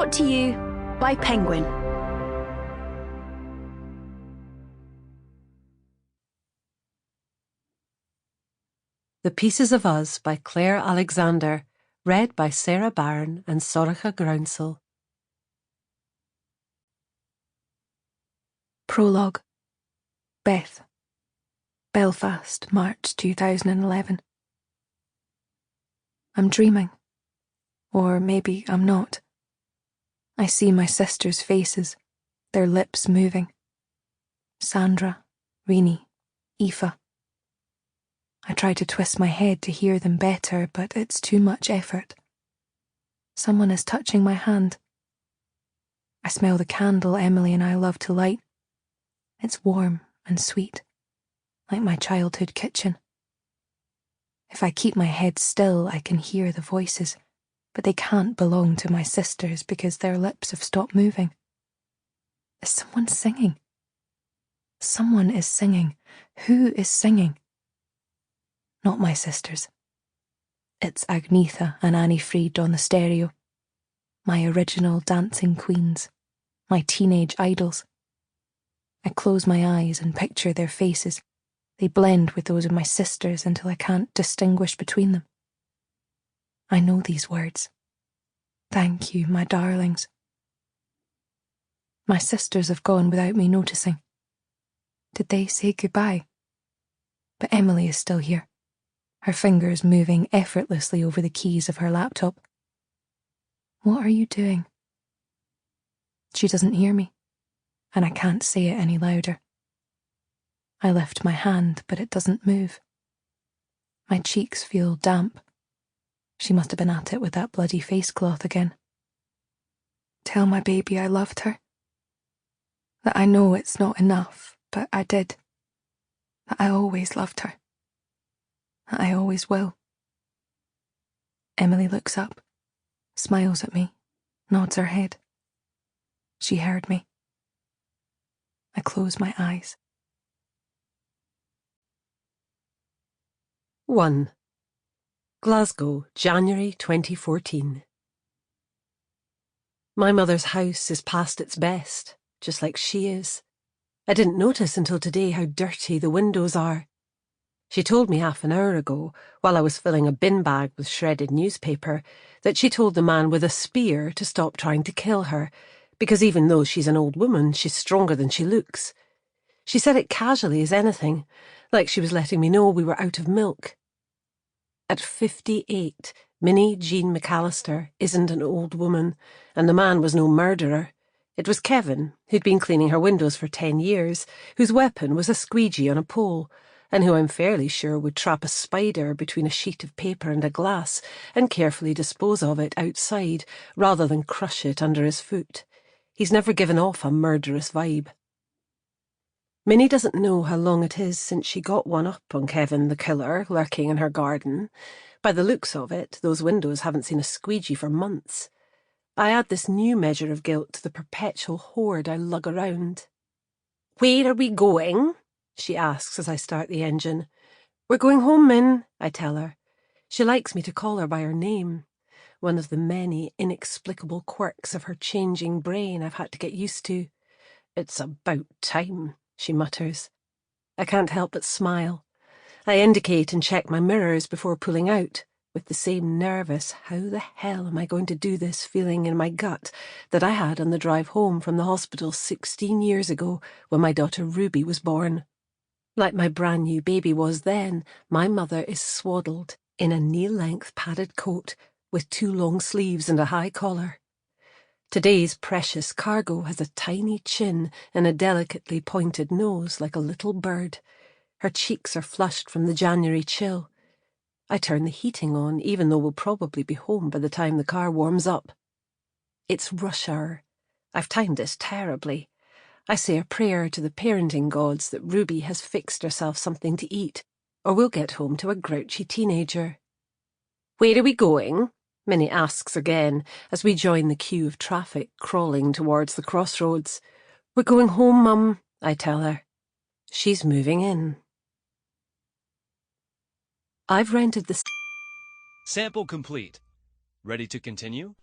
Brought to you by Penguin. The Pieces of Us by Claire Alexander, read by Sarah Barron and Sorcha Groundsel. Prologue. Beth. Belfast, March 2011. I'm dreaming. Or maybe I'm not. I see my sisters' faces, their lips moving. Sandra, Rini, Aoife. I try to twist my head to hear them better, but it's too much effort. Someone is touching my hand. I smell the candle Emily and I love to light. It's warm and sweet, like my childhood kitchen. If I keep my head still, I can hear the voices, but they can't belong to my sisters because their lips have stopped moving. Is someone singing? Someone is singing. Who is singing? Not my sisters. It's Agnetha and Annie Fried on the stereo. My original dancing queens. My teenage idols. I close my eyes and picture their faces. They blend with those of my sisters until I can't distinguish between them. I know these words. Thank you, my darlings. My sisters have gone without me noticing. Did they say goodbye? But Emily is still here, her fingers moving effortlessly over the keys of her laptop. What are you doing? She doesn't hear me, and I can't say it any louder. I lift my hand, but it doesn't move. My cheeks feel damp. She must have been at it with that bloody face cloth again. Tell my baby I loved her. That I know it's not enough, but I did. That I always loved her. That I always will. Emily looks up, smiles at me, nods her head. She heard me. I close my eyes. 1. Glasgow, January 2014. My mother's house is past its best, just like she is. I didn't notice until today how dirty the windows are. She told me half an hour ago, while I was filling a bin bag with shredded newspaper, that she told the man with a spear to stop trying to kill her, because even though she's an old woman, she's stronger than she looks. She said it casually as anything, like she was letting me know we were out of milk. At 58, Minnie McAllister isn't an old woman, and the man was no murderer. It was Kevin, who'd been cleaning her windows for 10 years, whose weapon was a squeegee on a pole, and who I'm fairly sure would trap a spider between a sheet of paper and a glass and carefully dispose of it outside, rather than crush it under his foot. He's never given off a murderous vibe. Minnie doesn't know how long it is since she got one up on Kevin the killer lurking in her garden. By the looks of it, those windows haven't seen a squeegee for months. I add this new measure of guilt to the perpetual hoard I lug around. "Where are we going?" she asks as I start the engine. "We're going home, Min," I tell her. She likes me to call her by her name, one of the many inexplicable quirks of her changing brain I've had to get used to. "It's about time," she mutters. I can't help but smile. I indicate and check my mirrors before pulling out, with the same nervous how the hell am I going to do this feeling in my gut that I had on the drive home from the hospital 16 years ago when my daughter Ruby was born. Like my brand new baby was then, my mother is swaddled in a knee-length padded coat with 2 long sleeves and a high collar. Today's precious cargo has a tiny chin and a delicately pointed nose like a little bird. Her cheeks are flushed from the January chill. I turn the heating on, even though we'll probably be home by the time the car warms up. It's rush hour. I've timed this terribly. I say a prayer to the parenting gods that Ruby has fixed herself something to eat, or we'll get home to a grouchy teenager. "Where are we going?" Minnie asks again as we join the queue of traffic crawling towards the crossroads. "We're going home, Mum," I tell her. She's moving in. I've rented the... Sample complete. Ready to continue?